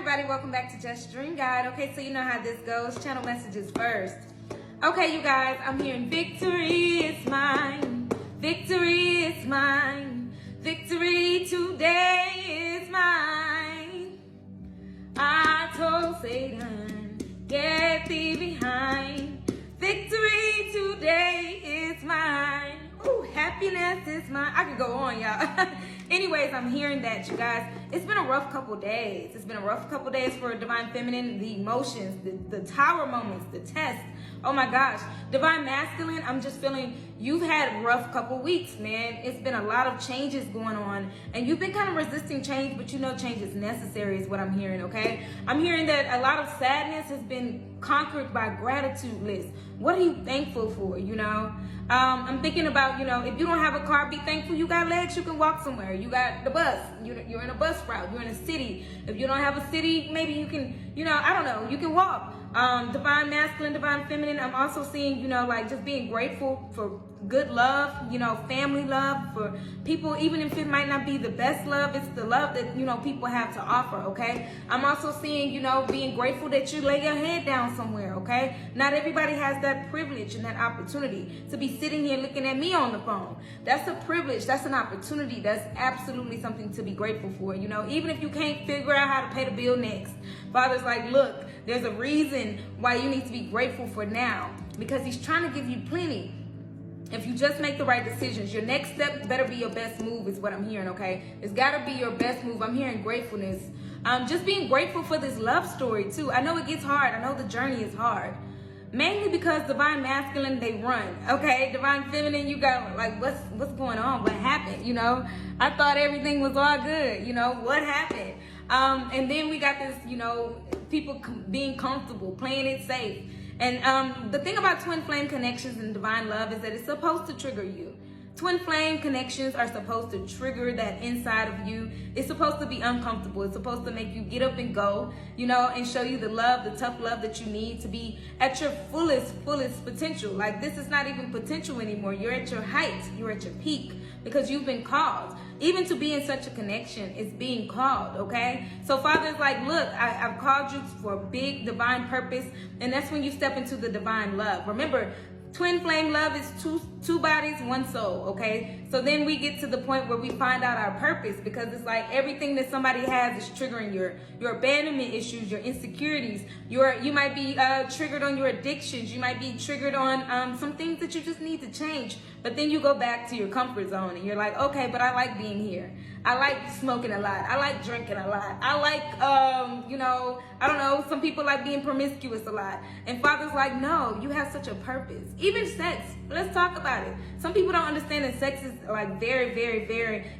everybody, welcome back to Just Dream Guide. Okay, so you know how this goes. Channel messages first. Okay, you guys, I'm hearing victory is mine. Victory is mine. Victory today is mine. I told Satan, get thee behind. Victory today is mine. Ooh, happiness is mine. I could go on, y'all. Anyways, I'm hearing that, you guys. It's been a rough couple days. It's been a rough couple days for Divine Feminine. The emotions, the tower moments, the tests. Oh my gosh. Divine Masculine, I'm just feeling you've had a rough couple weeks, man. It's been a lot of changes going on. And you've been kind of resisting change, but you know change is necessary is what I'm hearing, okay? I'm hearing that a lot of sadness has been conquered by gratitude lists. What are you thankful for, you know? I'm thinking about, you know, if you don't have a car, be thankful you got legs, you can walk somewhere. You got the bus, you're in a bus route, you're in a city. If you don't have a city, maybe you can, you know, I don't know, you can walk. Divine Masculine, Divine Feminine, I'm also seeing, you know, like just being grateful for good love, you know, family love, for people, even if it might not be the best love, it's the love that, you know, people have to offer, okay? I'm also seeing, you know, being grateful that you lay your head down somewhere, okay? Not everybody has that privilege and that opportunity to be sitting here looking at me on the phone. That's a privilege, that's an opportunity, that's absolutely something to be grateful for, you know? Even if you can't figure out how to pay the bill next, Father's like, look, there's a reason why you need to be grateful for now, because he's trying to give you plenty. If you just make the right decisions, your next step better be your best move is what I'm hearing, okay? It's got to be your best move. I'm hearing gratefulness. Just being grateful for this love story, too. I know it gets hard. I know the journey is hard. Mainly because Divine Masculine, they run, okay? Divine Feminine, you got, like, what's going on? What happened, you know? I thought everything was all good, you know? What happened? And then we got this, you know, people being comfortable, playing it safe. And the thing about twin flame connections and divine love is that it's supposed to trigger you. Twin flame connections are supposed to trigger that inside of you. It's supposed to be uncomfortable. It's supposed to make you get up and go, you know, and show you the love, the tough love that you need to be at your fullest potential. Like, this is not even potential anymore. You're at your height. You're at your peak because you've been called. Even to be in such a connection is being called, okay? So Father's like, look, I've called you for a big divine purpose, and that's when you step into the divine love. Remember, twin flame love is two bodies, one soul, okay? So then we get to the point where we find out our purpose, because it's like everything that somebody has is triggering your abandonment issues, your insecurities. You might be triggered on your addictions. You might be triggered on some things that you just need to change. But then you go back to your comfort zone and you're like, okay, but I like being here. I like smoking a lot. I like drinking a lot. I like, you know, I don't know, some people like being promiscuous a lot. And Father's like, no, you have such a purpose. Even sex, let's talk about it. Some people don't understand that sex is like very,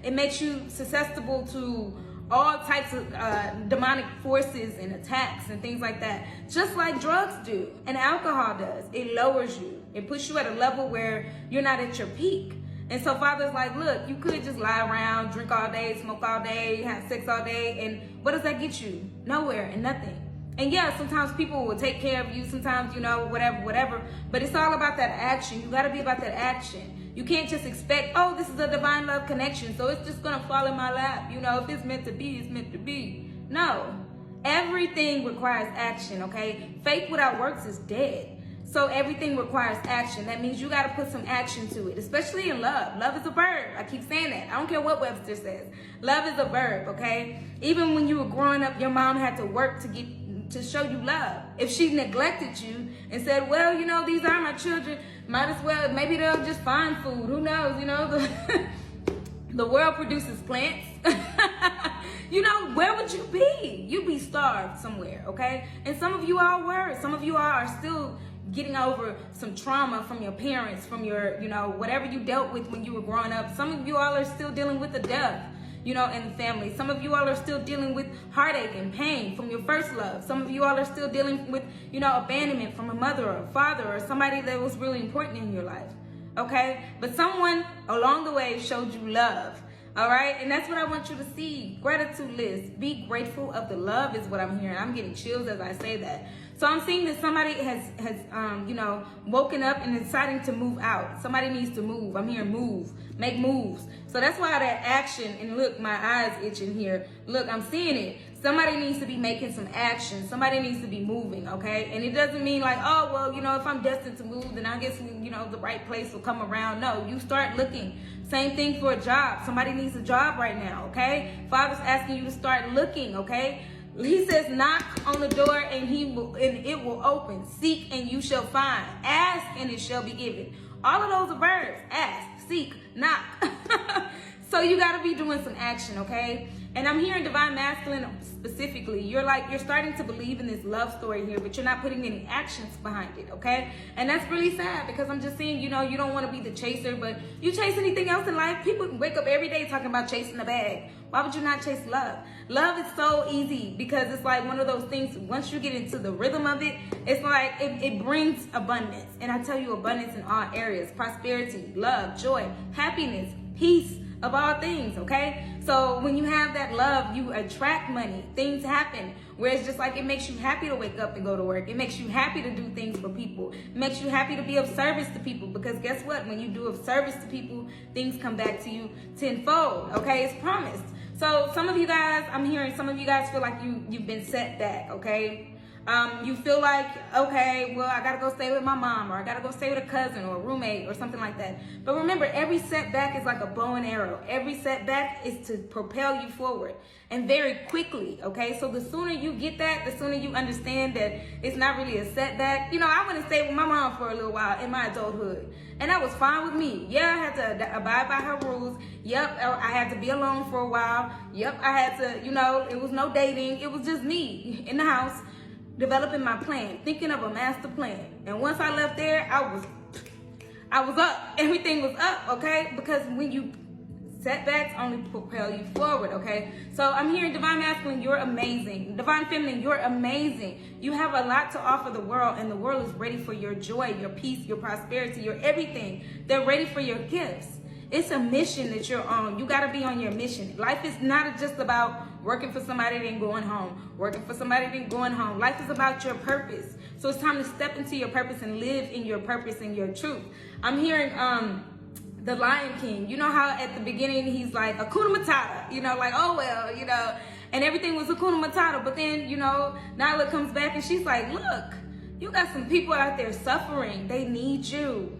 it makes you susceptible to all types of demonic forces and attacks and things like that. Just like drugs do and alcohol does. It lowers you. It puts you at a level where you're not at your peak. And so Father's like, look, you could just lie around, drink all day, smoke all day, have sex all day, and what does that get you? Nowhere and nothing. And yeah, sometimes people will take care of you, sometimes, you know, whatever, but it's all about that action. You gotta be about that action. You can't just expect, oh, this is a divine love connection, so it's just gonna fall in my lap. You know, if it's meant to be, it's meant to be. No, everything requires action, okay? Faith without works is dead. So everything requires action. That means you got to put some action to it, especially in love. Love is a verb. I keep saying that. I don't care what Webster says. Love is a verb, okay? Even when you were growing up, your mom had to work to show you love. If she neglected you and said, well, you know, these are my children, might as well, maybe they'll just find food. Who knows? You know, the world produces plants. You know, where would you be? You'd be starved somewhere, okay? And some of you all were. Some of you all are still getting over some trauma from your parents, from your, you know, whatever you dealt with when you were growing up. Some of you all are still dealing with the death, you know, in the family. Some of you all are still dealing with heartache and pain from your first love. Some of you all are still dealing with, you know, abandonment from a mother or a father or somebody that was really important in your life, okay? But someone along the way showed you love. All right, and that's what I want you to see. Gratitude list. Be grateful of the love is what I'm hearing. I'm getting chills as I say that. So I'm seeing that somebody has you know, woken up and deciding to move out. Somebody needs to move. I'm hearing move, make moves. So that's why that action, and look, my eyes itching here. Look, I'm seeing it. Somebody needs to be making some action. Somebody needs to be moving, okay? And it doesn't mean like, oh, well, you know, if I'm destined to move, then I guess, you know, the right place will come around. No, you start looking. Same thing for a job. Somebody needs a job right now, okay? Father's asking you to start looking, okay? He says, knock on the door and it will open. Seek and you shall find. Ask and it shall be given. All of those are verbs. Ask, seek, knock. So you got to be doing some action, okay? And I'm hearing divine masculine specifically. You're starting to believe in this love story here, but you're not putting any actions behind it, okay? And that's really sad because I'm just seeing, you know, you don't want to be the chaser, but you chase anything else in life. People wake up every day talking about chasing the bag. Why would you not chase love? Love is so easy because it's like one of those things, once you get into the rhythm of it, it's like it brings abundance. And I tell you, abundance in all areas: prosperity, love, joy, happiness, peace, of all things, okay? So when you have that love, you attract money. Things happen where it's just like it makes you happy to wake up and go to work. It makes you happy to do things for people. It makes you happy to be of service to people, because guess what? When you do of service to people, things come back to you tenfold, okay? It's promised. So some of you guys, I'm hearing some of you guys feel like you've been set back, okay? You feel like, okay, well, I gotta go stay with my mom, or I gotta go stay with a cousin or a roommate or something like that. But remember, every setback is like a bow and arrow. Every setback is to propel you forward, and very quickly, okay? So the sooner you get that, the sooner you understand that it's not really a setback. You know, I went and stayed with my mom for a little while in my adulthood, and that was fine with me. Yeah, I had to abide by her rules. Yep, I had to be alone for a while. Yep, I had to, you know, it was no dating. It was just me in the house, developing my plan, thinking of a master plan. And once I left there, I was up. Everything was up, okay? Because when you setbacks only propel you forward, okay? So I'm hearing divine masculine, you're amazing. Divine feminine, you're amazing. You have a lot to offer the world, and the world is ready for your joy, your peace, your prosperity, your everything. They're ready for your gifts. It's a mission that you're on. You got to be on your mission. Life is not just about working for somebody then going home. Working for somebody then going home. Life is about your purpose. So it's time to step into your purpose and live in your purpose and your truth. I'm hearing the Lion King. You know how at the beginning he's like, Hakuna Matata. You know, like, oh, well, you know. And everything was Hakuna Matata. But then, you know, Nyla comes back and she's like, look, you got some people out there suffering. They need you.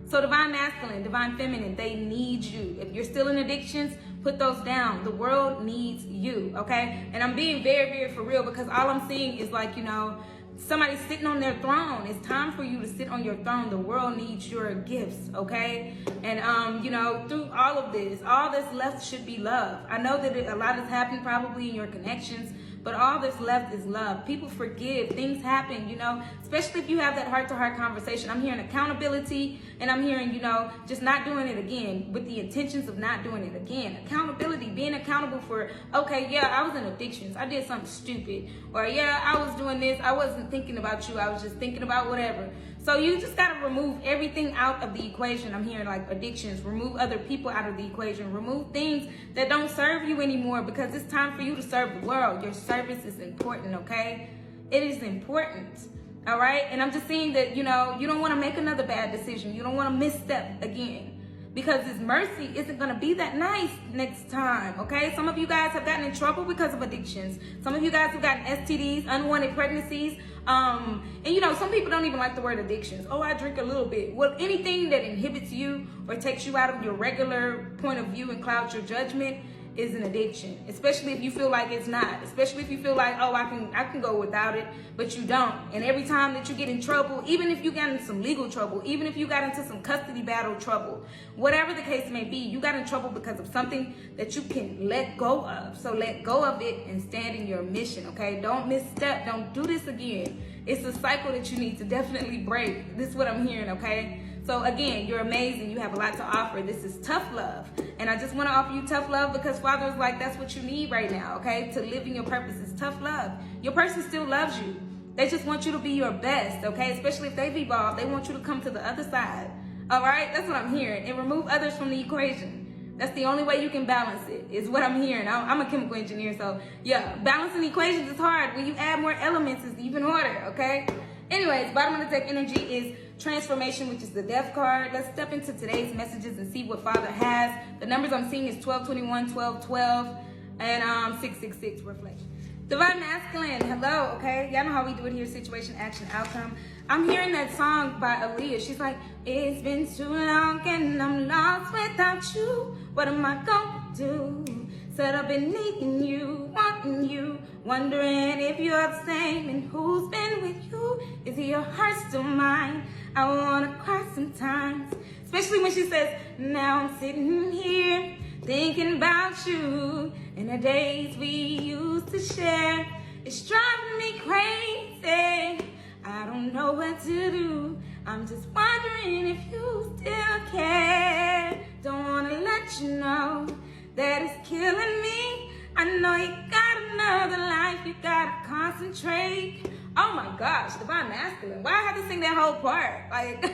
So divine masculine, divine feminine, they need you. If you're still in addictions, put those down. The world needs you, okay? And I'm being very, very for real, because all I'm seeing is like, you know, somebody's sitting on their throne. It's time for you to sit on your throne. The world needs your gifts, okay? And, you know, through all of this, all that's left should be love. I know that a lot has happened probably in your connections, but all that's left is love. People forgive. Things happen, you know, especially if you have that heart-to-heart conversation. I'm hearing accountability, and I'm hearing, you know, just not doing it again with the intentions of not doing it again. Accountability, being accountable for, okay, yeah, I was in addictions. I did something stupid. Or, yeah, I was doing this. I wasn't thinking about you. I was just thinking about whatever. So you just got to remove everything out of the equation. I'm hearing like addictions. Remove other people out of the equation. Remove things that don't serve you anymore, because it's time for you to serve the world. Your service is important, okay? It is important, all right? And I'm just seeing that, you know, you don't want to make another bad decision. You don't want to misstep again, because His mercy isn't going to be that nice next time, okay? Some of you guys have gotten in trouble because of addictions. Some of you guys have gotten STDs, unwanted pregnancies. And you know, some people don't even like the word addictions. Oh, I drink a little bit. Well, anything that inhibits you or takes you out of your regular point of view and clouds your judgment is an addiction, especially if you feel like it's not, especially if you feel like, oh, I can go without it, but you don't. And every time that you get in trouble, even if you got into some legal trouble, even if you got into some custody battle trouble, whatever the case may be, you got in trouble because of something that you can let go of. So let go of it and stand in your mission, okay? Don't misstep. Don't do this again. It's a cycle that you need to definitely break. This is what I'm hearing, okay? So again, you're amazing. You have a lot to offer. This is tough love. And I just want to offer you tough love because Father is like, that's what you need right now, okay? To live in your purpose is tough love. Your person still loves you. They just want you to be your best, okay? Especially if they've evolved. They want you to come to the other side, all right? That's what I'm hearing. And remove others from the equation. That's the only way you can balance it, is what I'm hearing. I'm a chemical engineer, so yeah, balancing equations is hard. When you add more elements, it's even harder, okay? Anyways, bottom of the deck energy is transformation, which is the death card. Let's step into today's messages and see what Father has. The numbers I'm seeing is 1221, 1212, and 666 reflection. Divine Masculine, hello, okay? Y'all know how we do it here, situation, action, outcome. I'm hearing that song by Aaliyah. She's like, it's been too long and I'm lost without you. What am I gonna do? Said I've been needing you, wanting you, wondering if you're the same and who's been with you. Is it your heart still mine? I wanna cry sometimes, especially when she says, now I'm sitting here thinking about you and the days we used to share. It's driving me crazy. I don't know what to do. I'm just wondering if you still care. Don't wanna let you know that it's killing me. I know you got another life, you gotta concentrate. Oh my gosh, Divine Masculine. Why I have to sing that whole part? Like,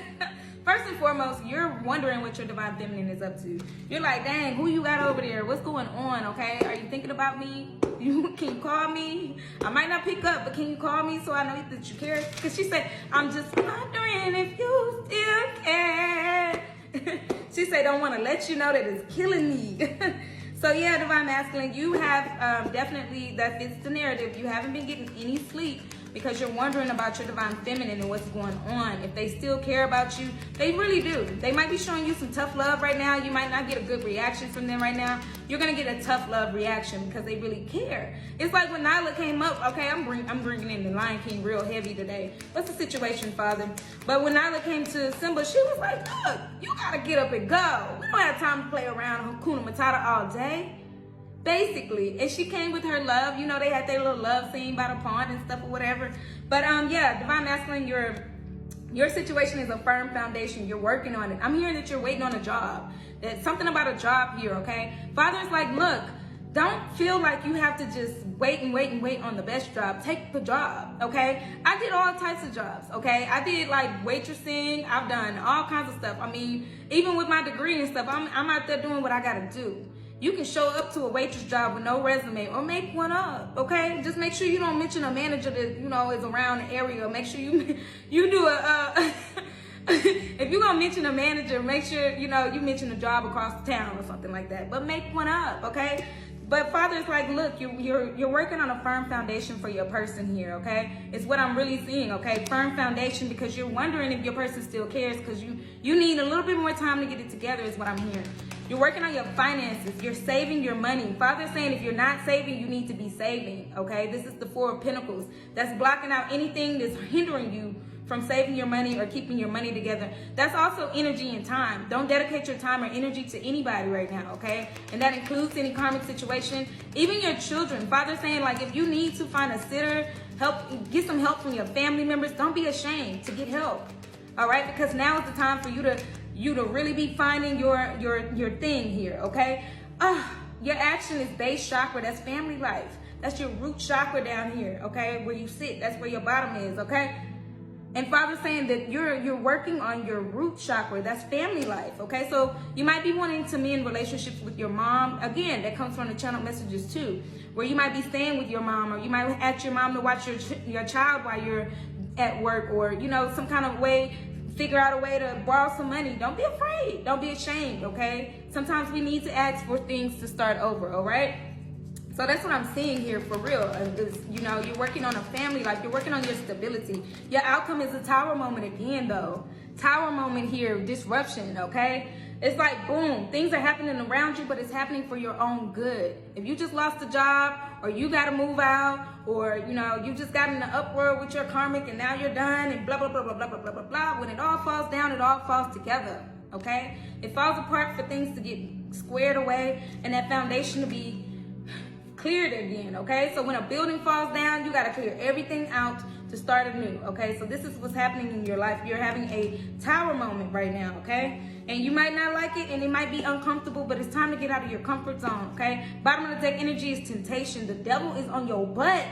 first and foremost, you're wondering what your Divine Feminine is up to. You're like, dang, who you got over there? What's going on, okay? Are you thinking about me? Can you call me? I might not pick up, but can you call me so I know that you care? Because she said, I'm just wondering if you still care. She said, don't want to let you know that it's killing me. So yeah, Divine Masculine, you have definitely, that fits the narrative. You haven't been getting any sleep because you're wondering about your Divine Feminine and what's going on. If they still care about you, they really do. They might be showing you some tough love right now. You might not get a good reaction from them right now. You're gonna get a tough love reaction because they really care. It's like when Nyla came up, okay, I'm bringing in the Lion King real heavy today. What's the situation, Father? But when Nyla came to Simba, she was like, look, you gotta get up and go. We don't have time to play around Hakuna Matata all day. Basically, and she came with her love. You know, they had their little love scene by the pond and stuff or whatever. But yeah, Divine Masculine, your situation is a firm foundation. You're working on it. I'm hearing that you're waiting on a job. That's something about a job here, okay? Father's like, look, don't feel like you have to just wait on the best job. Take the job, okay? I did all types of jobs, okay? I did like waitressing. I've done all kinds of stuff. I mean, even with my degree and stuff, I'm out there doing what I gotta do. You can show up to a waitress job with no resume or make one up, okay? Just make sure you don't mention a manager that, you know, is around the area. Make sure you do a, if you're gonna mention a manager, make sure, you know, you mention a job across the town or something like that. But make one up, okay? But Father's like, look, you're working on a firm foundation for your person here, okay? It's what I'm really seeing, okay? Firm foundation, because you're wondering if your person still cares, because you need a little bit more time to get it together is what I'm hearing. You're working on your finances. You're saving your money. Father's saying if you're not saving, you need to be saving, okay? This is the Four of Pentacles. That's blocking out anything that's hindering you from saving your money or keeping your money together. That's also energy and time. Don't dedicate your time or energy to anybody right now, okay? And that includes any karmic situation, even your children. Father's saying, like, if you need to find a sitter, get some help from your family members, don't be ashamed to get help, all right? Because now is the time for you to really be finding your thing here, okay? Your action is base chakra. That's family life. That's your root chakra down here, okay? Where you sit. That's where your bottom is, okay? And Father's saying that you're working on your root chakra. That's family life, okay? So you might be wanting to mend relationships with your mom. Again, that comes from the channel messages too, where you might be staying with your mom, or you might ask your mom to watch your child while you're at work, or, you know, some kind of way. Figure out a way to borrow some money. Don't be afraid. Don't be ashamed, okay? Sometimes we need to ask for things to start over, all right? So that's what I'm seeing here for real. You know, you're working on a family life. You're working on your stability. Your outcome is a tower moment again, though. Tower moment here, disruption, okay? It's like, boom, things are happening around you, but it's happening for your own good. If you just lost a job, or you got to move out, or, you know, you just got in the uproar with your karmic and now you're done and blah, blah, blah, blah, blah, blah, blah, blah, blah. When it all falls down, it all falls together, okay? It falls apart for things to get squared away and that foundation to be cleared again, okay? So when a building falls down, you got to clear everything out to start anew, okay? So this is what's happening in your life. You're having a tower moment right now, okay? And you might not like it and it might be uncomfortable, but it's time to get out of your comfort zone, okay? Bottom of the deck energy is temptation. The devil is on your butt,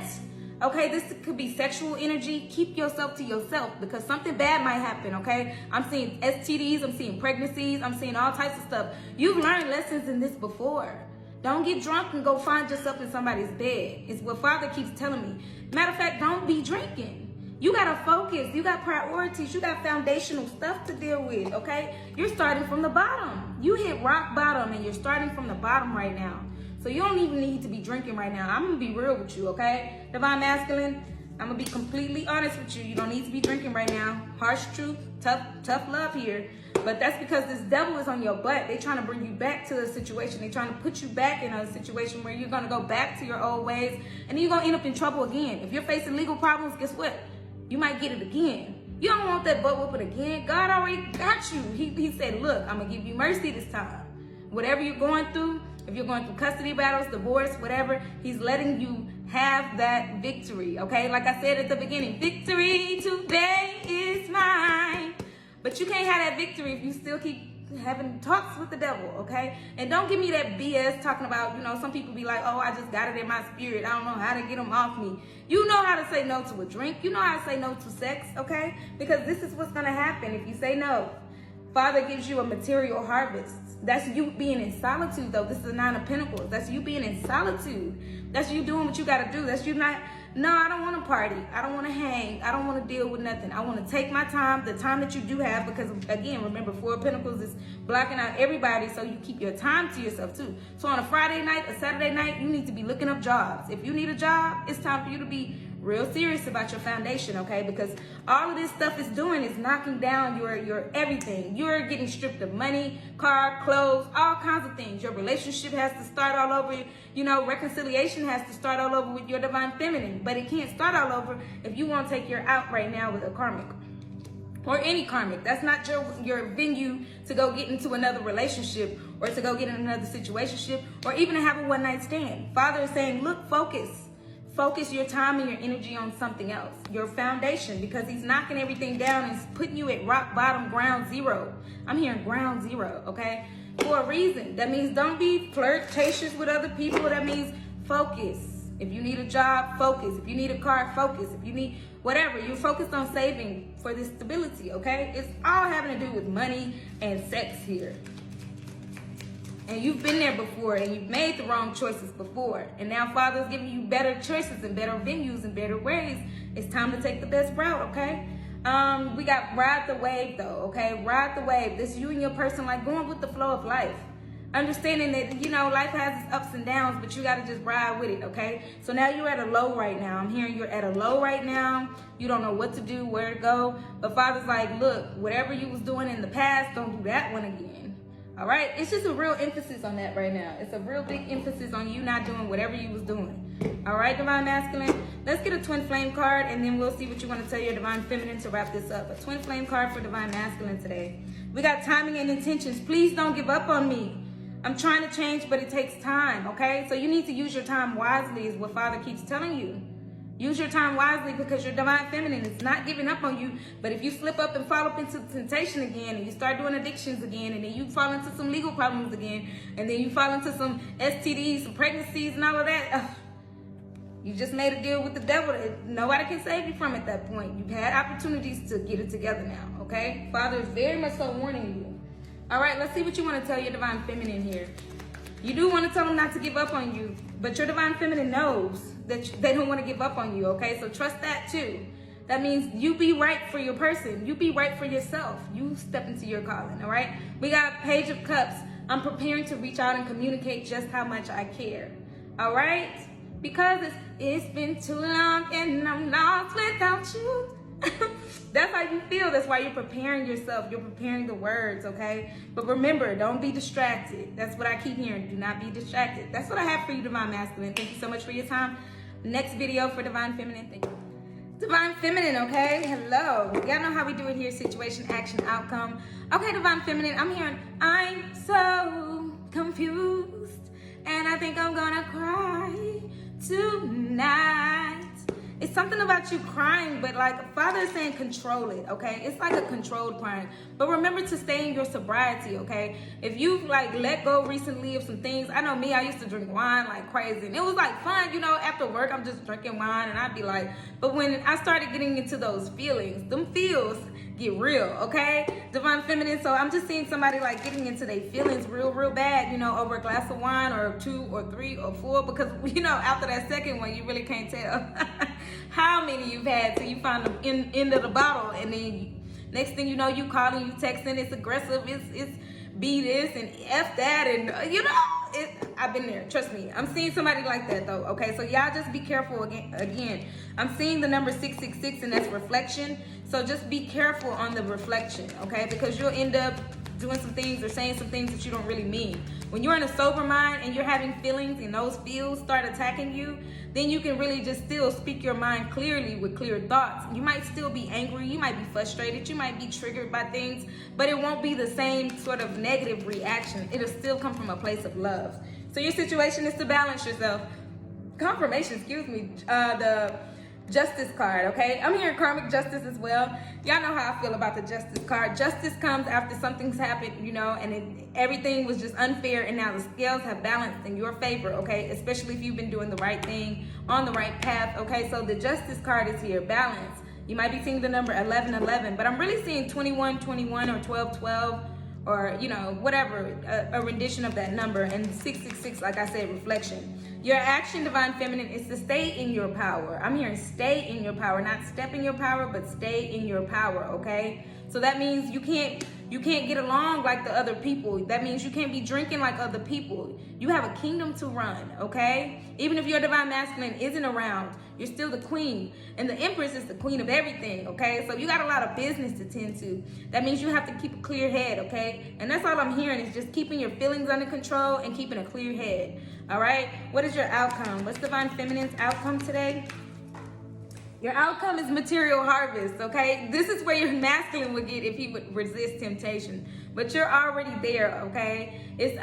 okay? This could be sexual energy. Keep yourself to yourself because something bad might happen, okay? I'm seeing STDs, I'm seeing pregnancies, I'm seeing all types of stuff. You've learned lessons in this before. Don't get drunk and go find yourself in somebody's bed. It's what Father keeps telling me. Matter of fact, don't be drinking. You gotta focus. You got priorities. You got foundational stuff to deal with, okay? You're starting from the bottom. You hit rock bottom and you're starting from the bottom right now. So So you don't even need to be drinking right now. I'm gonna be real with you, okay? Divine Masculine, I'm gonna be completely honest with you. You don't need to be drinking right now. Harsh truth, tough love here. But that's because this devil is on your butt. They're trying to bring you back to a situation. They're trying to put you back in a situation where you're gonna go back to your old ways, and then you're gonna end up in trouble again. If you're facing legal problems, guess what? You might get it again. You don't want that butt whooping again. God already got you. He said, look, I'm gonna give you mercy this time. Whatever you're going through, if you're going through custody battles, divorce, whatever, he's letting you have that victory, okay? Like I said at the beginning, victory today is mine. But you can't have that victory if you still keep having talks with the devil, okay? And don't give me that BS talking about, you know, some people be like, oh, I just got it in my spirit. I don't know how to get them off me. You know how to say no to a drink. You know how to say no to sex, okay? Because this is what's going to happen if you say no. Father gives you a material harvest. That's you being in solitude, though. This is the 9 of Pentacles. That's you being in solitude. That's you doing what you got to do. That's you not, no, I don't want to party. I don't want to hang. I don't want to deal with nothing. I want to take my time, the time that you do have, because, again, remember, 4 of Pentacles is blocking out everybody, so you keep your time to yourself, too. So on a Friday night, a Saturday night, you need to be looking up jobs. If you need a job, it's time for you to be real serious about your foundation, okay? Because all of this stuff is doing is knocking down your everything. You're getting stripped of money, car, clothes, all kinds of things. Your relationship has to start all over. You know, reconciliation has to start all over with your divine feminine. But it can't start all over if you want to take your out right now with a karmic. Or any karmic. That's not your venue to go get into another relationship or to go get in another situationship or even to have a one-night stand. Father is saying, look, focus. Focus your time and your energy on something else, your foundation, because he's knocking everything down and putting you at rock bottom, ground zero. I'm hearing ground zero, okay? For a reason. That means don't be flirtatious with other people. That means focus. If you need a job, focus. If you need a car, focus. If you need whatever, you're focused on saving for this stability, okay? It's all having to do with money and sex here. And you've been there before, and you've made the wrong choices before. And now Father's giving you better choices and better venues and better ways. It's time to take the best route, okay? We got ride the wave, though, okay? Ride the wave. This you and your person, like going with the flow of life. Understanding that, you know, life has its ups and downs, but you got to just ride with it, okay? So now you're at a low right now. I'm hearing you're at a low right now. You don't know what to do, where to go. But Father's like, look, whatever you was doing in the past, don't do that one again. All right, it's just a real emphasis on that right now. It's a real big emphasis on you not doing whatever you was doing. All right, Divine Masculine, let's get a Twin Flame card, and then we'll see what you want to tell your Divine Feminine to wrap this up. A Twin Flame card for Divine Masculine today. We got timing and intentions. Please don't give up on me. I'm trying to change, but it takes time, okay? So you need to use your time wisely is what Father keeps telling you. Use your time wisely because your Divine Feminine is not giving up on you. But if you slip up and fall up into temptation again, and you start doing addictions again, and then you fall into some legal problems again, and then you fall into some STDs, some pregnancies, and all of that, you just made a deal with the devil. Nobody can save you from at that point. You've had opportunities to get it together now, okay? Father is very much so warning you. All right, let's see what you want to tell your Divine Feminine here. You do want to tell them not to give up on you, but your Divine Feminine knows that they don't want to give up on you, okay? So trust that too. That means you be right for your person. You be right for yourself. You step into your calling, all right? We got Page of Cups. I'm preparing to reach out and communicate just how much I care, all right? Because it's been too long and I'm lost without you. That's how you feel. That's why you're preparing yourself. You're preparing the words, okay? But remember, don't be distracted. That's what I keep hearing. Do not be distracted. That's what I have for you, Divine Masculine. Thank you so much for your time. Next video for Divine Feminine. Thank you. Divine Feminine, okay? Hello. Y'all know how we do it here. Situation, action, outcome. Okay, Divine Feminine, I'm hearing, I'm so confused. And I think I'm gonna cry tonight. It's something about you crying, but like Father is saying control it, okay? It's like a controlled crying. But remember to stay in your sobriety, okay? If you've like let go recently of some things, I know me, I used to drink wine like crazy. And it was like fun, you know, after work, I'm just drinking wine and I'd be like, but when I started getting into those feelings, them feels get real, okay? Divine Feminine, so I'm just seeing somebody like getting into their feelings real bad, you know, over a glass of wine or 2 or 3 or 4, because, you know, after that second one, you really can't tell how many you've had till you find the end of the bottle, and then next thing you know, you calling, you texting, it's aggressive, it's be this and F that, and you know, I've been there. Trust me. I'm seeing somebody like that though. Okay, so y'all just be careful again. I'm seeing the number 666, and that's reflection. So just be careful on the reflection, okay? Because you'll end up doing some things or saying some things that you don't really mean. When you're in a sober mind and you're having feelings and those feels start attacking you, then you can really just still speak your mind clearly with clear thoughts. You might still be angry, you might be frustrated, you might be triggered by things, but it won't be the same sort of negative reaction. It'll still come from a place of love. So your situation is to balance yourself. Confirmation, excuse me, the Justice card, okay? I'm hearing karmic justice as well. Y'all know how I feel about the Justice card. Justice comes after something's happened, you know, and everything was just unfair, and now the scales have balanced in your favor, okay? Especially if you've been doing the right thing, on the right path, okay? So the Justice card is here, balance. You might be seeing the number 1111, but I'm really seeing 2121 or 1212, or, you know, whatever, a rendition of that number. And 666, like I said, reflection. Your action, Divine Feminine, is to stay in your power. I'm hearing stay in your power, not step in your power, but stay in your power, okay? So that means you can't get along like the other people. That means you can't be drinking like other people. You have a kingdom to run, okay? Even if your Divine Masculine isn't around, you're still the queen. And the Empress is the queen of everything, okay? So you got a lot of business to tend to. That means you have to keep a clear head, okay? And that's all I'm hearing, is just keeping your feelings under control and keeping a clear head, all right? What is your outcome? What's Divine Feminine's outcome today? Your outcome is material harvest, okay? This is where your masculine would get if he would resist temptation. But you're already there, okay? It's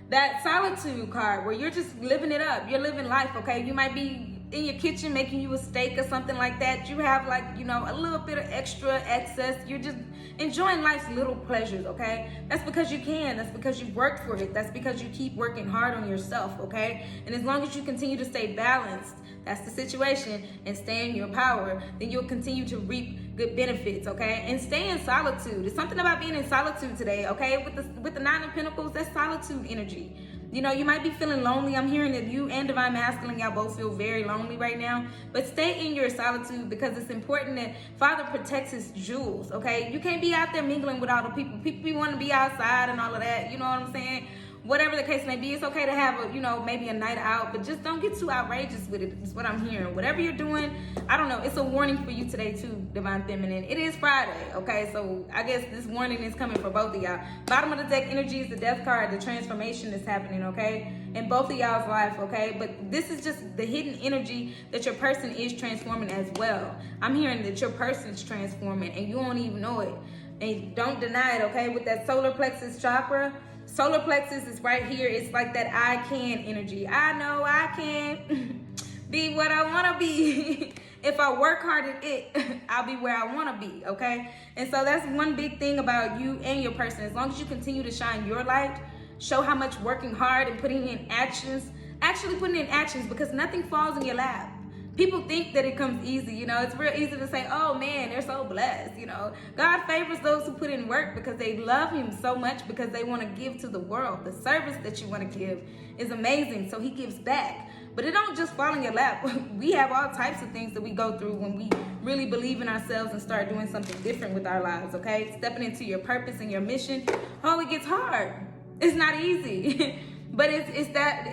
that solitude card where you're just living it up. You're living life, okay? You might be in your kitchen making you a steak or something like that. You have, like, you know, a little bit of extra excess. You're just enjoying life's little pleasures, okay? That's because you can. That's because you worked for it. That's because you keep working hard on yourself, okay? And as long as you continue to stay balanced, that's the situation, and stay in your power, then you'll continue to reap good benefits, okay? And stay in solitude. It's something about being in solitude today, okay? With the Nine of Pentacles, that's solitude energy. You know, you might be feeling lonely. I'm hearing that you and Divine Masculine, y'all both feel very lonely right now. But stay in your solitude, because it's important that Father protects his jewels, okay? You can't be out there mingling with all the people. People want to be outside and all of that, you know what I'm saying? Whatever the case may be, it's okay to have a, you know, maybe a night out, but just don't get too outrageous with it, is what I'm hearing. Whatever you're doing, I don't know, it's a warning for you today too, Divine Feminine. It is Friday, okay? So I guess this warning is coming for both of y'all. Bottom of the deck energy is the Death card. The transformation is happening, okay? In both of y'all's life, okay? But this is just the hidden energy that your person is transforming as well. I'm hearing that your person's transforming and you don't even know it. And don't deny it, okay? With that solar plexus chakra, solar plexus is right here. It's like that I can energy. I know I can be what I want to be. If I work hard at it, I'll be where I want to be, okay? And so that's one big thing about you and your person. As long as you continue to shine your light, show how much working hard and putting in actions, actually putting in actions, because nothing falls in your lap. People think that it comes easy, you know. It's real easy to say, oh man, they're so blessed, you know. God favors those who put in work because they love him so much, because they want to give to the world. The service that you want to give is amazing, so he gives back. But it don't just fall in your lap. We have all types of things that we go through when we really believe in ourselves and start doing something different with our lives, okay? Stepping into your purpose and your mission, oh, it gets hard. It's not easy. But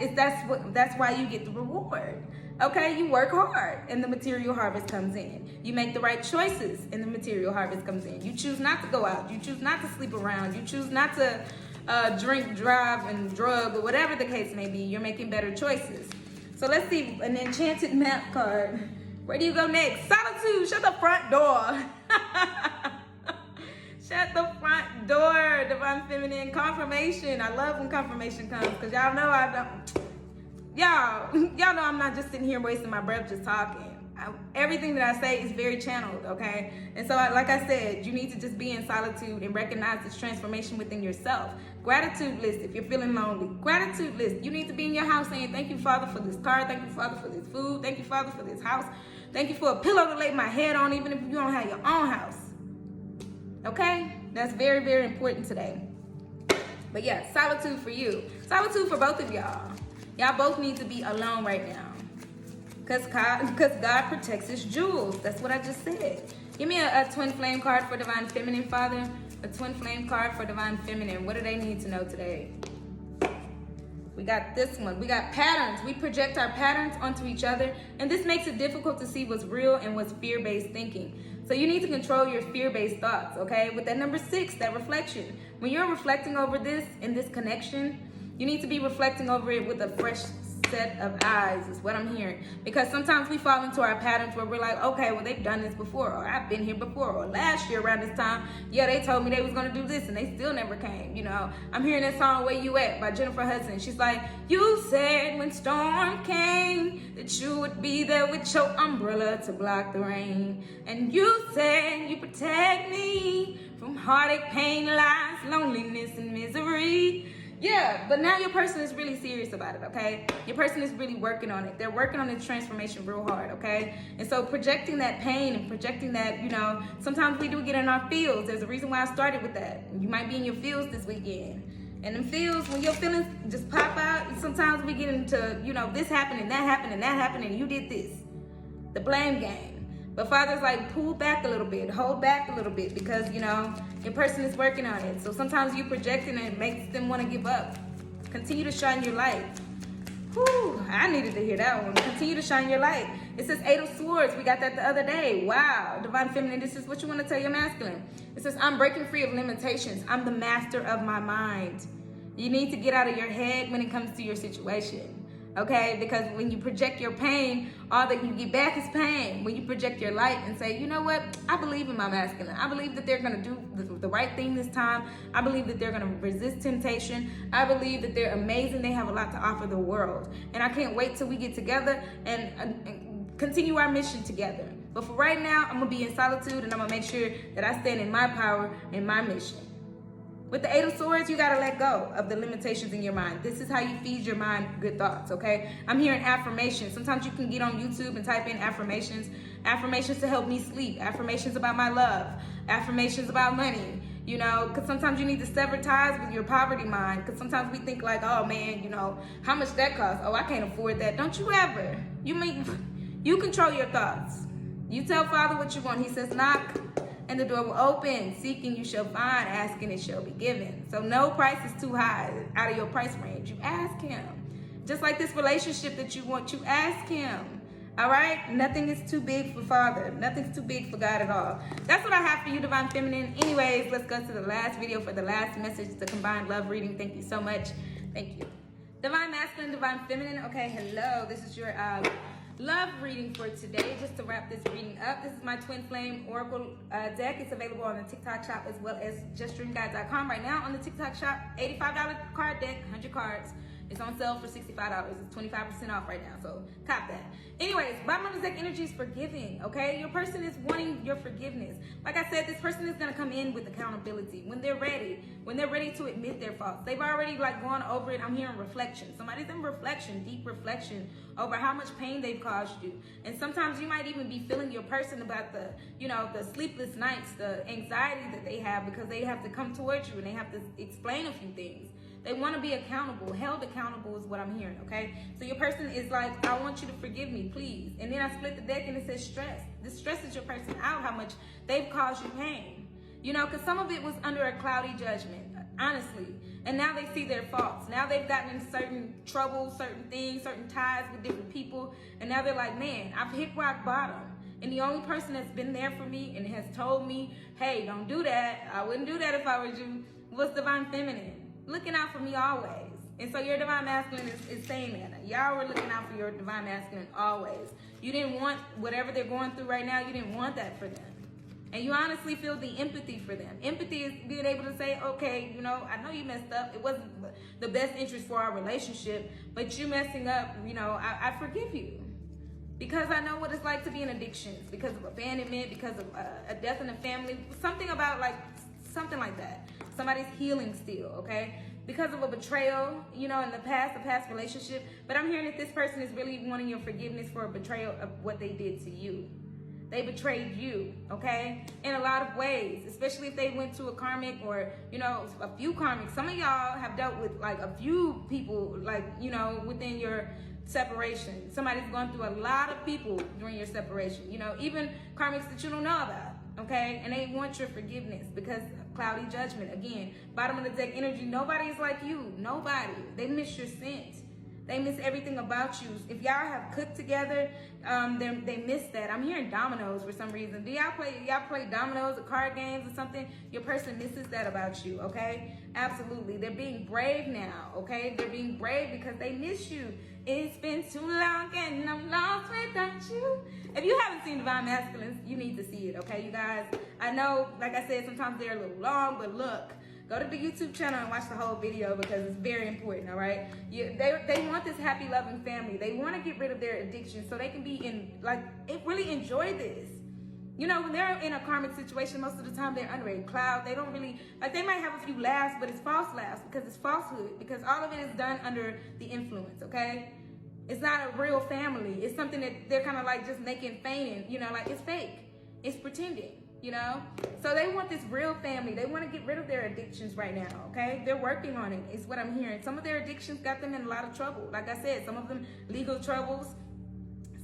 that's why you get the reward. Okay, you work hard and the material harvest comes in. You make the right choices and the material harvest comes in. You choose not to go out. You choose not to sleep around. You choose not to drink, drive, and drug, or whatever the case may be. You're making better choices. So let's see, an enchanted map card. Where do you go next? Solitude, shut the front door. Shut the front door, Divine Feminine. Confirmation. I love when confirmation comes, because y'all know I don't. Y'all know I'm not just sitting here wasting my breath just talking. Everything that I say is very channeled, okay? And so, like I said, you need to just be in solitude and recognize this transformation within yourself. Gratitude list if you're feeling lonely. Gratitude list. You need to be in your house saying, thank you, Father, for this car. Thank you, Father, for this food. Thank you, Father, for this house. Thank you for a pillow to lay my head on, even if you don't have your own house. Okay? That's very, very important today. But yeah, solitude for you. Solitude for both of y'all. Y'all both need to be alone right now. Because God protects his jewels. That's what I just said. Give me a twin flame card for Divine Feminine, Father. A twin flame card for Divine Feminine. What do they need to know today? We got this one. We got patterns. We project our patterns onto each other, and this makes it difficult to see what's real and what's fear-based thinking. So you need to control your fear-based thoughts, okay? With that number 6, that reflection. When you're reflecting over this and this connection, you need to be reflecting over it with a fresh set of eyes, is what I'm hearing. Because sometimes we fall into our patterns where we're like, okay, well, they've done this before, or I've been here before, or last year around this time, yeah, they told me they was gonna do this and they still never came. You know, I'm hearing that song Where You At by Jennifer Hudson. She's like, you said when storm came that you would be there with your umbrella to block the rain, and you said you protect me from heartache, pain, lies, loneliness, and misery. Yeah, but now your person is really serious about it, okay? Your person is really working on it. They're working on the transformation real hard, okay? And so projecting that pain and projecting that, you know, sometimes we do get in our feels. There's a reason why I started with that. You might be in your feels this weekend. And them feels, when your feelings just pop out, sometimes we get into, you know, this happened and that happened and that happened and you did this. The blame game. But Father's like, pull back a little bit, hold back a little bit, because, you know, your person is working on it. So sometimes you projecting and it makes them want to give up. Continue to shine your light. Whew, I needed to hear that one. Continue to shine your light. It says 8 of Swords. We got that the other day. Wow. Divine Feminine, this is what you want to tell your masculine. It says, I'm breaking free of limitations. I'm the master of my mind. You need to get out of your head when it comes to your situation. Okay, because when you project your pain, all that you get back is pain. When you project your light and say, you know what, I believe in my masculine. I believe that they're going to do the right thing this time. I believe that they're going to resist temptation. I believe that they're amazing. They have a lot to offer the world. And I can't wait till we get together and continue our mission together. But for right now, I'm going to be in solitude, and I'm going to make sure that I stand in my power and my mission. With the 8 of Swords, you got to let go of the limitations in your mind. This is how you feed your mind good thoughts, okay? I'm hearing affirmations. Sometimes you can get on YouTube and type in affirmations. Affirmations to help me sleep. Affirmations about my love. Affirmations about money. You know, because sometimes you need to sever ties with your poverty mind. Because sometimes we think like, oh man, you know, how much that costs? Oh, I can't afford that. Don't you ever. You control your thoughts. You tell Father what you want. He says, knock, and the door will open. Seeking, you shall find. Asking, it shall be given. So no price is too high out of your price range. You ask him. Just like this relationship that you want, you ask him. All right? Nothing is too big for Father. Nothing's too big for God at all. That's what I have for you, Divine Feminine. Anyways, let's go to the last video for the last message, the combined love reading. Thank you so much. Thank you. Divine Masculine, Divine Feminine. Okay, hello. This is your love reading for today. Just to wrap this reading up, this is my Twin Flame Oracle deck. It's available on the TikTok shop as well as justdreamguide.com. Right now on the TikTok shop, $85 card deck, 100 cards. It's on sale for $65. It's 25% off right now, so cop that. Anyways, bottom of the deck energy is forgiving, okay? Your person is wanting your forgiveness. Like I said, this person is going to come in with accountability when they're ready to admit their faults. They've already like gone over it. I'm hearing reflection. Somebody's in reflection, deep reflection over how much pain they've caused you. And sometimes you might even be feeling your person about the, you know, the sleepless nights, the anxiety that they have because they have to come towards you and they have to explain a few things. They want to be accountable. Held accountable is what I'm hearing, okay? So your person is like, I want you to forgive me, please. And then I split the deck and it says stress. This stresses your person out, how much they've caused you pain. You know, because some of it was under a cloudy judgment, honestly. And now they see their faults. Now they've gotten in certain trouble, certain things, certain ties with different people. And now they're like, man, I've hit rock bottom. And the only person that's been there for me and has told me, hey, don't do that. I wouldn't do that if I was you, was Divine Feminine. Looking out for me always. And so your Divine Masculine is saying that. Y'all were looking out for your Divine Masculine always. You didn't want whatever they're going through right now, you didn't want that for them. And you honestly feel the empathy for them. Empathy is being able to say, okay, you know, I know you messed up. It wasn't the best interest for our relationship, but you messing up, you know, I forgive you. Because I know what it's like to be in addictions, because of abandonment, because of a death in the family, something about like, something like that. Somebody's healing still, okay? Because of a betrayal, you know, in the past relationship. But I'm hearing that this person is really wanting your forgiveness for a betrayal of what they did to you. They betrayed you, okay? In a lot of ways, especially if they went to a karmic or, you know, a few karmics. Some of y'all have dealt with like a few people, like, you know, within your separation. Somebody's gone through a lot of people during your separation, you know, even karmics that you don't know about. okay? And they want your forgiveness because cloudy judgment. Again, bottom of the deck energy, nobody is like you. Nobody. They miss your scent. They miss everything about you. If y'all have cooked together, they miss that. I'm hearing dominoes for some reason. Do y'all play dominoes or card games or something? Your person misses that about you, okay? Absolutely. They're being brave now, okay? They're being brave because they miss you. It's been too long and I'm lost without you. If you haven't seen Divine Masculines, you need to see it, okay, you guys? I know, like I said, sometimes they're a little long, but look. Go to the YouTube channel and watch the whole video because it's very important, all right? They want this happy, loving family. They want to get rid of their addiction so they can be really enjoy this. You know, when they're in a karmic situation, most of the time they're under a cloud. They don't really, they might have a few laughs, but it's false laughs because it's falsehood, because all of it is done under the influence, okay? It's not a real family. It's something that they're kind of like just making feigning, you know, like it's fake. It's pretending. You know, so they want this real family. They want to get rid of their addictions right now, okay? They're working on it, is what I'm hearing. Some of their addictions got them in a lot of trouble. Like I said, some of them legal troubles.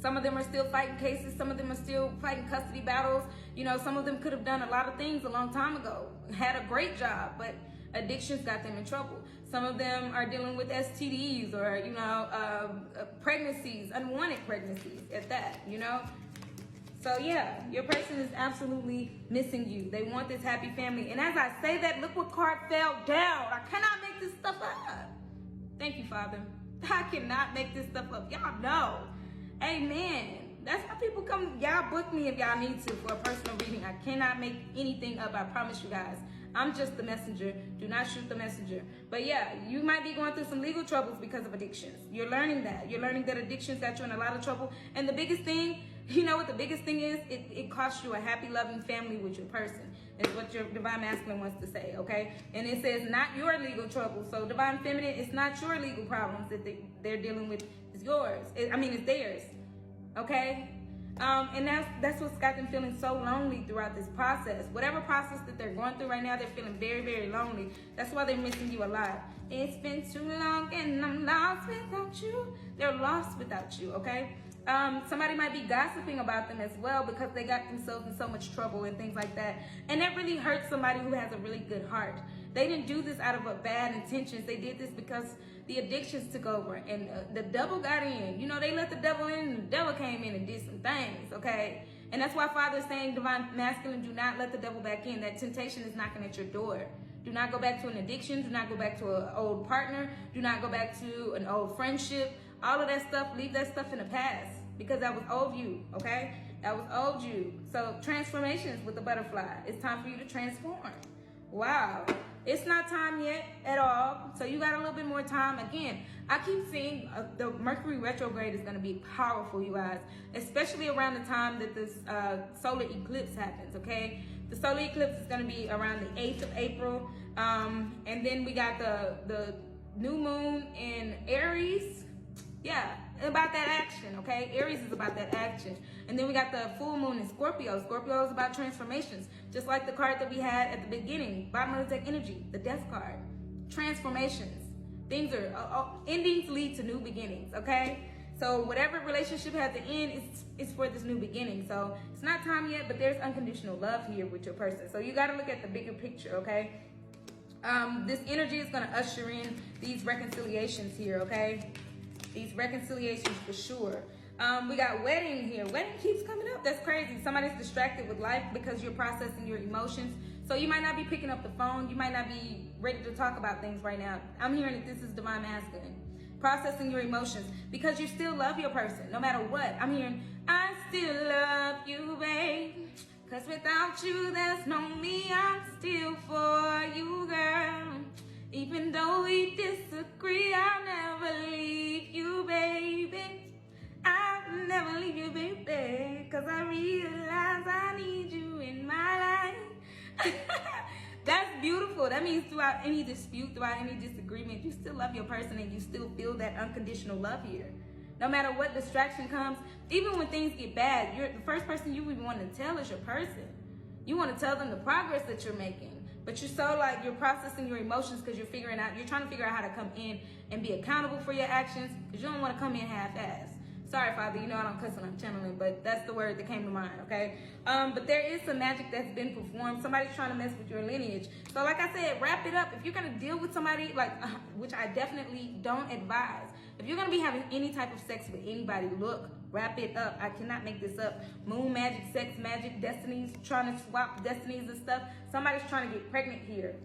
Some of them are still fighting cases. Some of them are still fighting custody battles. You know, some of them could have done a lot of things a long time ago, had a great job, but addictions got them in trouble. Some of them are dealing with STDs or, you know, pregnancies, unwanted pregnancies at that, you know? So yeah, your person is absolutely missing you. They want this happy family. And as I say that, look what card fell down. I cannot make this stuff up. Thank you, Father. I cannot make this stuff up. Y'all know. Amen. That's how people come. Y'all book me if y'all need to for a personal reading. I cannot make anything up. I promise you guys. I'm just the messenger. Do not shoot the messenger. But yeah, you might be going through some legal troubles because of addictions. You're learning that. You're learning that addictions got you in a lot of trouble. And the biggest thing, you know what the biggest thing is? It costs you a happy, loving family with your person. Is what your Divine Masculine wants to say, okay? And it says not your legal trouble. So Divine Feminine, it's not your legal problems that they're dealing with. It's yours. It's theirs, okay? And that's what's got them feeling so lonely throughout this process. Whatever process that they're going through right now, they're feeling very, very lonely. That's why they're missing you a lot. It's been too long and I'm lost without you. They're lost without you, okay? Somebody might be gossiping about them as well because they got themselves in so much trouble and things like that. And that really hurts somebody who has a really good heart. They didn't do this out of a bad intentions. They did this because the addictions took over and the devil got in. You know, they let the devil in and the devil came in and did some things, okay? And that's why Father's saying, Divine Masculine, do not let the devil back in. That temptation is knocking at your door. Do not go back to an addiction. Do not go back to an old partner. Do not go back to an old friendship. All of that stuff, leave that stuff in the past because that was old you, okay? That was old you. So transformations with the butterfly. It's time for you to transform. Wow. It's not time yet at all. So you got a little bit more time. Again, I keep seeing the Mercury retrograde is going to be powerful, you guys, especially around the time that this solar eclipse happens, okay? The solar eclipse is going to be around the 8th of April. And then we got the new moon in Aries. Yeah, about that action, okay? Aries is about that action. And then we got the full moon in Scorpio. Scorpio is about transformations. Just like the card that we had at the beginning, bottom of the deck energy, the death card. Transformations. Things are, endings lead to new beginnings, okay? So whatever relationship has to end, it's for this new beginning. So it's not time yet, but there's unconditional love here with your person. So you got to look at the bigger picture, okay? This energy is going to usher in these reconciliations here, okay? These reconciliations for sure. We got wedding here. Wedding keeps coming up. That's crazy. Somebody's distracted with life because you're processing your emotions. So you might not be picking up the phone. You might not be ready to talk about things right now. I'm hearing that this is Divine Masculine. Processing your emotions because you still love your person no matter what. I'm hearing, I still love you, babe. Cause without you, there's no me. I'm still for you, girl. Even though we disagree, I'll never leave you, baby. I'll never leave you, baby. Cause I realize I need you in my life. That's beautiful. That means throughout any dispute, throughout any disagreement, you still love your person and you still feel that unconditional love here. No matter what distraction comes, even when things get bad, you're the first person you would want to tell is your person. You want to tell them the progress that you're making. But you're so like, you're processing your emotions because you're trying to figure out how to come in and be accountable for your actions because you don't want to come in half-assed. Sorry, Father, you know I don't cuss when I'm channeling, but that's the word that came to mind, okay? But there is some magic that's been performed. Somebody's trying to mess with your lineage. So like I said, wrap it up. If you're going to deal with somebody, like, which I definitely don't advise, if you're going to be having any type of sex with anybody, look, wrap it up. I cannot make this up. Moon magic, sex magic, destinies, trying to swap destinies and stuff. Somebody's trying to get pregnant here.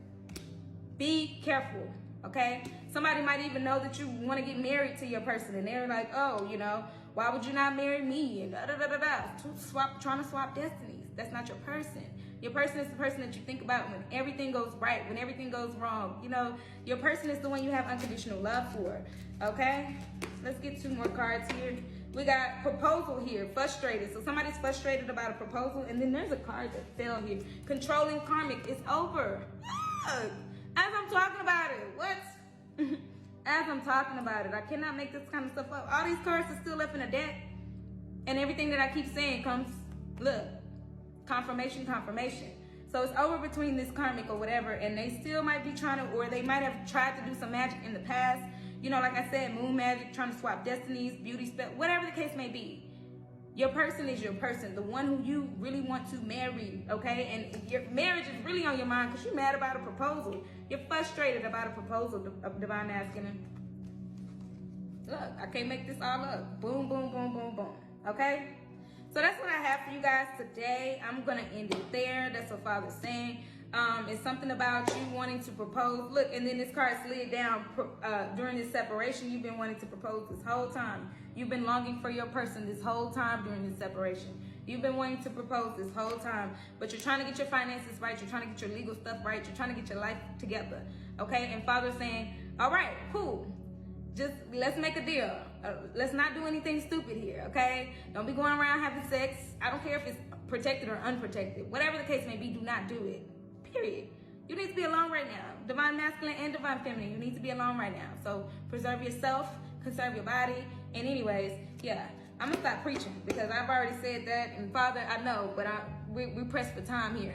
Be careful. Okay, somebody might even know that you want to get married to your person, and they're like, oh, you know, why would you not marry me? And da da da da da. Trying to swap destinies. That's not your person. Your person is the person that you think about when everything goes right, when everything goes wrong. You know, your person is the one you have unconditional love for. Okay, let's get 2 more cards here. We got proposal here, frustrated. So somebody's frustrated about a proposal, and then there's a card that fell here. Controlling karmic. It's over. As I'm talking about it, what? As I'm talking about it, I cannot make this kind of stuff up. All these cards are still left in the deck, and everything that I keep saying comes, look, confirmation, confirmation. So it's over between this karmic or whatever, and they still might be trying to, or they might have tried to do some magic in the past. You know, like I said, moon magic, trying to swap destinies, beauty spell, whatever the case may be. Your person is your person, the one who you really want to marry, okay? And your marriage is really on your mind because you're mad about a proposal. You're frustrated about a proposal, Divine Masculine. Look, I can't make this all up. Boom, boom, boom, boom, boom, okay? So that's what I have for you guys today. I'm going to end it there. That's what Father's saying. It's something about you wanting to propose. Look, and then this card slid down during this separation. You've been wanting to propose this whole time. You've been longing for your person this whole time during this separation. You've been wanting to propose this whole time, but you're trying to get your finances right. You're trying to get your legal stuff right. You're trying to get your life together, okay? And Father's saying, all right, cool. Just let's make a deal. Let's not do anything stupid here, okay? Don't be going around having sex. I don't care if it's protected or unprotected. Whatever the case may be, do not do it. Period. You need to be alone right now. Divine Masculine and Divine Feminine. You need to be alone right now. So preserve yourself, conserve your body. And anyways, yeah, I'm gonna stop preaching because I've already said that. And Father, I know, but we pressed for time here.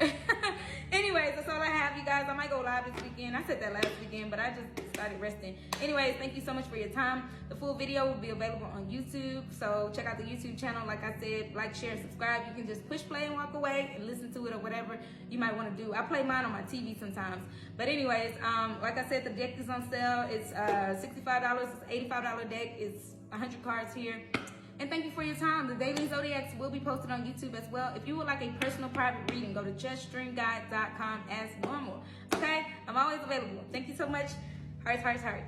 Anyways, that's all I have, you guys. I might go live this weekend. I said that last weekend, but I just started resting. Anyways, thank you so much for your time. The full video will be available on YouTube. So check out the YouTube channel. Like I said, like, share, and subscribe. You can just push play and walk away and listen to it or whatever you might want to do. I play mine on my TV sometimes. But anyways, like I said, the deck is on sale. It's $65. It's $85 deck. It's 100 cards here. And thank you for your time. The Daily Zodiacs will be posted on YouTube as well. If you would like a personal private reading, go to justdreamguide.com as normal. Okay? I'm always available. Thank you so much. Hearts, hearts, hearts.